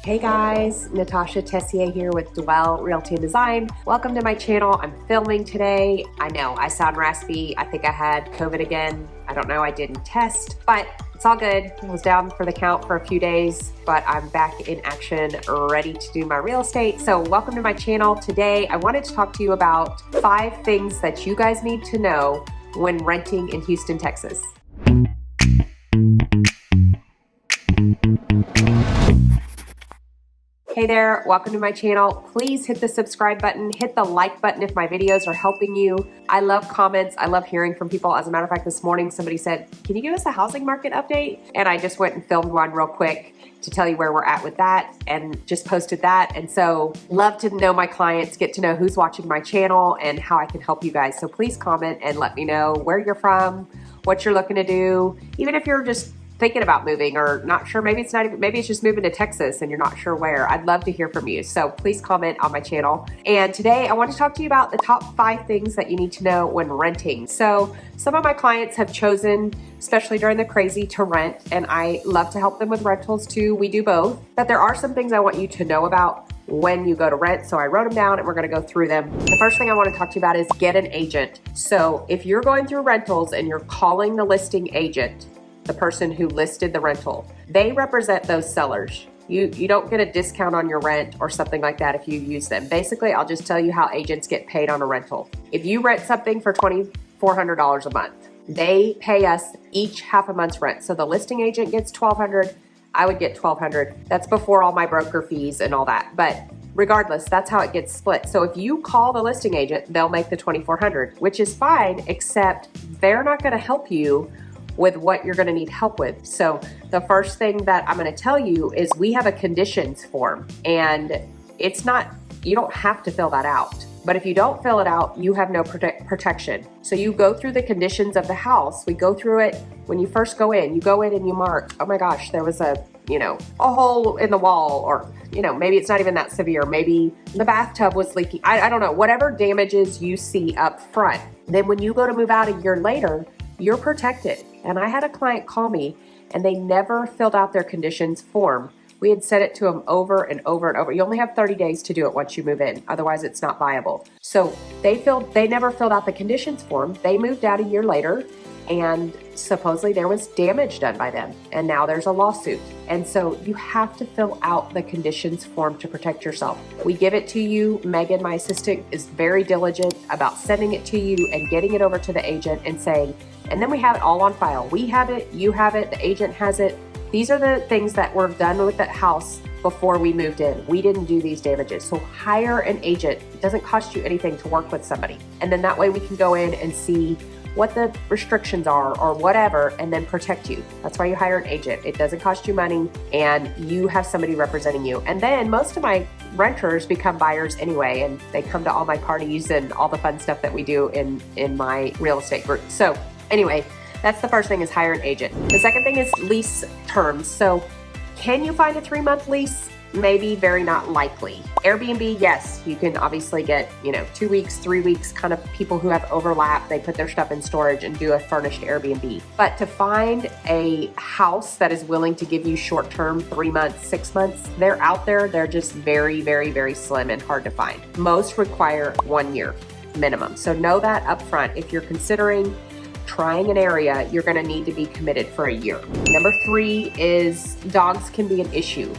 Hey guys, Natasha Tessier here with Dwell Realty and Design. Welcome to my channel. I'm filming today. I know I sound raspy. I think I had COVID again. I don't know, I didn't test, but it's all good. I was down for the count for a few days, but I'm back in action, ready to do my real estate. So welcome to my channel. Today, I wanted to talk to you about 5 things that you guys need to know when renting in Houston, Texas. Hey there, welcome to my channel. Please hit the subscribe button, hit the like button if my videos are helping you. I love comments, I love hearing from people. As a matter of fact, this morning somebody said, can you give us a housing market update? And I just went and filmed one real quick to tell you where we're at with that and just posted that. And so love to know my clients, get to know who's watching my channel and how I can help you guys. So please comment and let me know where you're from, what you're looking to do, even if you're just thinking about moving or not sure, maybe it's not even, maybe it's just moving to Texas and you're not sure where. I'd love to hear from you. So please comment on my channel. And today I want to talk to you about the top 5 things that you need to know when renting. So some of my clients have chosen, especially during the crazy, to rent, and I love to help them with rentals too. We do both, but there are some things I want you to know about when you go to rent. So I wrote them down and we're going to go through them. The first thing I want to talk to you about is get an agent. So if you're going through rentals and you're calling the listing agent, the person who listed the rental, they represent those sellers. You don't get a discount on your rent or something like that if you use them. Basically, I'll just tell you how agents get paid on a rental. If you rent something for $2,400 a month, they pay us each half a month's rent. So the listing agent gets $1,200, I would get $1,200. That's before all my broker fees and all that. But regardless, that's how it gets split. So if you call the listing agent, they'll make the $2,400, which is fine, except they're not going to help you with what you're going to need help with. So the first thing that I'm going to tell you is we have a conditions form, and it's not, you don't have to fill that out. But if you don't fill it out, you have no protection. So you go through the conditions of the house. We go through it when you first go in. You go in and you mark, oh my gosh, there was a hole in the wall, or, maybe it's not even that severe. Maybe the bathtub was leaking. I don't know, whatever damages you see up front. Then when you go to move out a year later, you're protected. And I had a client call me and they never filled out their conditions form. We had said it to them over and over and over. You only have 30 days to do it once you move in. Otherwise, it's not viable. So they never filled out the conditions form. They moved out a year later, and supposedly there was damage done by them. And now there's a lawsuit. And so you have to fill out the conditions form to protect yourself. We give it to you. Megan, my assistant, is very diligent about sending it to you and getting it over to the agent and saying, and then we have it all on file. We have it, you have it, the agent has it. These are the things that were done with that house before we moved in. We didn't do these damages. So hire an agent. It doesn't cost you anything to work with somebody. And then that way we can go in and see what the restrictions are or whatever, and then protect you. That's why you hire an agent. It doesn't cost you money, and you have somebody representing you. And then most of my renters become buyers anyway, and they come to all my parties and all the fun stuff that we do in my real estate group. So anyway, that's the first thing, is hire an agent. The second thing is lease terms. So can you find a 3-month lease? Maybe, very not likely. Airbnb, yes, you can obviously get, 2 weeks, 3 weeks, kind of people who have overlap. They put their stuff in storage and do a furnished Airbnb. But to find a house that is willing to give you short-term, 3 months, 6 months, they're out there. They're just very, very, very slim and hard to find. Most require 1 year minimum. So know that up front. If you're considering trying an area, you're going to need to be committed for a year. Number 3 is dogs can be an issue.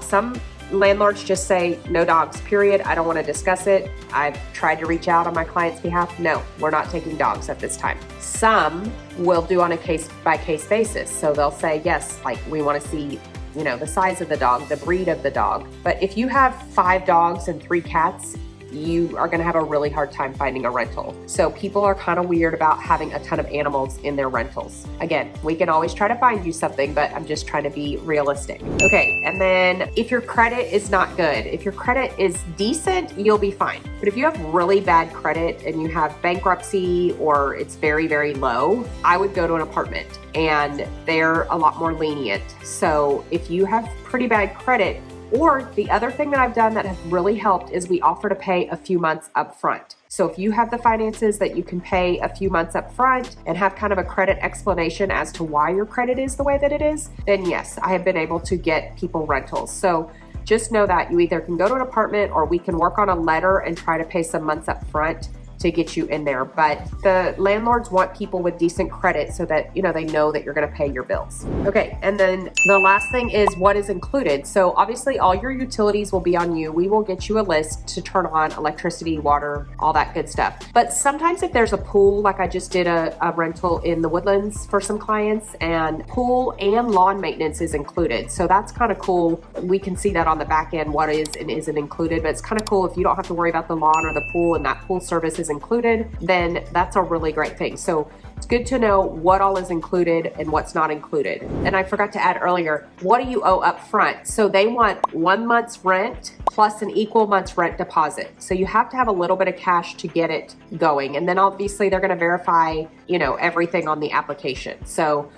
Some landlords just say no dogs, period. I don't want to discuss it. I've tried to reach out on my client's behalf. No, we're not taking dogs at this time. Some will do on a case by case basis. So they'll say, yes, like we want to see, the size of the dog, the breed of the dog. But if you have 5 dogs and 3 cats, you are going to have a really hard time finding a rental. So people are kind of weird about having a ton of animals in their rentals. Again, we can always try to find you something, but I'm just trying to be realistic. Okay, and then if your credit is not good, if your credit is decent, you'll be fine. But if you have really bad credit and you have bankruptcy or it's very, very low, I would go to an apartment, and they're a lot more lenient. So if you have pretty bad credit, or the other thing that I've done that has really helped is we offer to pay a few months up front. So if you have the finances that you can pay a few months up front and have kind of a credit explanation as to why your credit is the way that it is, then yes, I have been able to get people rentals. So just know that you either can go to an apartment or we can work on a letter and try to pay some months up front to get you in there. But the landlords want people with decent credit so that, you know, they know that you're gonna pay your bills. Okay, and then the last thing is what is included. So obviously all your utilities will be on you. We will get you a list to turn on electricity, water, all that good stuff. But sometimes if there's a pool, like I just did a rental in the Woodlands for some clients, and pool and lawn maintenance is included. So that's kind of cool. We can see that on the back end, what is and isn't included, but it's kind of cool if you don't have to worry about the lawn or the pool and that pool service is included, then that's a really great thing. So it's good to know what all is included and what's not included. And I forgot to add earlier, what do you owe up front? So they want 1 month's rent plus an equal month's rent deposit. So you have to have a little bit of cash to get it going. And then obviously they're gonna verify, you know, everything on the application. So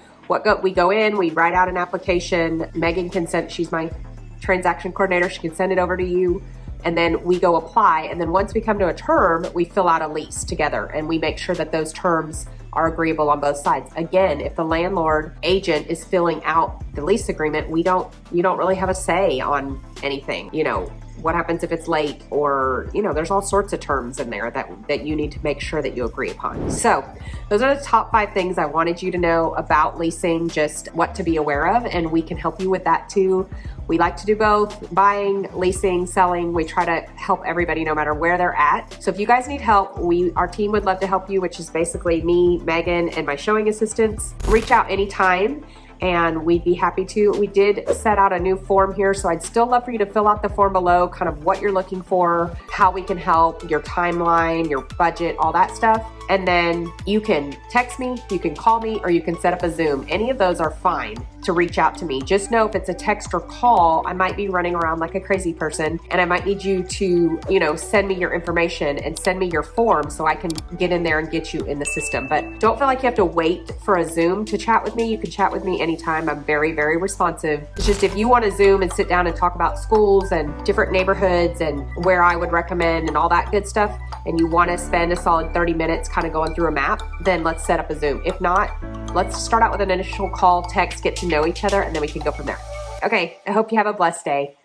we go in, we write out an application. Megan can send, she's my transaction coordinator, she can send it over to you. And then we go apply. And then once we come to a term, we fill out a lease together and we make sure that those terms are agreeable on both sides. Again, if the landlord agent is filling out the lease agreement, you don't really have a say on anything. You know, what happens if it's late, or, you know, there's all sorts of terms in there that you need to make sure that you agree upon. So those are the top 5 things I wanted you to know about leasing, just what to be aware of, and we can help you with that too. We like to do both, buying, leasing, selling. We try to help everybody no matter where they're at. So if you guys need help, our team would love to help you, which is basically me, Megan, and my showing assistants. Reach out anytime and we'd be happy to. We did set out a new form here, so I'd still love for you to fill out the form below, kind of what you're looking for, how we can help, your timeline, your budget, all that stuff. And then you can text me, you can call me, or you can set up a Zoom. Any of those are fine to reach out to me. Just know if it's a text or call, I might be running around like a crazy person and I might need you to, you know, send me your information and send me your form so I can get in there and get you in the system. But don't feel like you have to wait for a Zoom to chat with me. You can chat with me anytime. I'm very, very responsive. It's just if you want to Zoom and sit down and talk about schools and different neighborhoods and where I would recommend and all that good stuff, and you want to spend a solid 30 minutes kind of going through a map, then let's set up a Zoom. If not, let's start out with an initial call, text, get to know each other, and then we can go from there. Okay, I hope you have a blessed day.